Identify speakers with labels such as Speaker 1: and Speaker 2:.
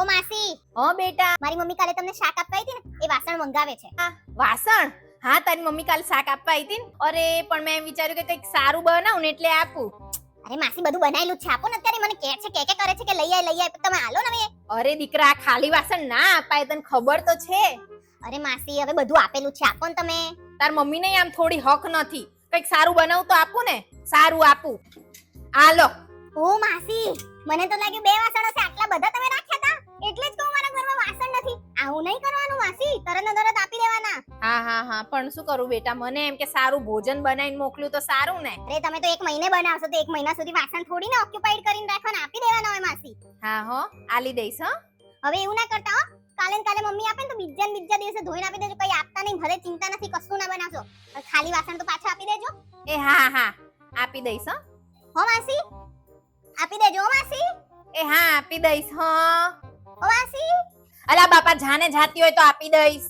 Speaker 1: ઓ માસી,
Speaker 2: હા બેટા.
Speaker 1: મારી મમ્મી કાલે તમને શાક આપવા આવી હતી ને, એ વાસણ મંગાવે છે.
Speaker 2: વાસણ? હા, તારી મમ્મી કાલે શાક આપવા આવી હતી ને. અરે પણ મેં વિચાર્યું કે કંઈક સારું બનાવું ને એટલે આપું.
Speaker 1: અરે માસી, બધું બનાવેલું જ છે, આપો ને. અત્યારે મને કે કરે છે કે લઈ આય, તમે હાલો ને હવે.
Speaker 2: અરે દીકરા, ખાલી વાસણ ના અપાય, તને ખબર તો છે.
Speaker 1: અરે માસી, હવે બધું આપેલું છે, આપો ને તમે.
Speaker 2: તાર મમ્મીને આમ થોડી હક નથી? કંઈક સારું બનાવું તો આપું ને. સારું આપું. હાલો.
Speaker 1: ઓ માસી, મને તો લાગ્યું બે વાસણો છે, આટલા બધા તમે રાખ્યા હતા, એટલે જ કહું મારા ઘરમાં વાસણ નથી. આવું નહીં કરવાનું માસી, તરત ને તરત આપી દેવાના.
Speaker 2: હા, પણ શું કરું બેટા, મને એમ કે સારું ભોજન બનાવીને મોકલું તો સારું ને.
Speaker 1: અરે તમે તો 1 મહિને બનાવશો, તો 1 મહિના સુધી વાસણ થોડી ને ઓક્યુપાઈડ કરીને રાખવાના, આપી દેવાના હોય માસી.
Speaker 2: હા હો, આલી દઈશ. હો,
Speaker 1: હવે એવું ના કરતા હો. કાલે ને કાલે મમ્મી આપે ને તો બીજા દિવસે ધોઈને આપી દેજો. કઈ આપતા નહીં, ભલે ચિંતા નથી, કશું ના બનાવશો. ખાલી વાસણ તો પાછા આપી દેજો.
Speaker 2: એ હા, આપી દઈશ.
Speaker 1: હો માસી, આપી દેજો માસી.
Speaker 2: એ હા, આપી દઈશ. હો
Speaker 1: ઓ માસી.
Speaker 2: અલા બાપા, જાને જાતી હોય તો આપી દઈશ.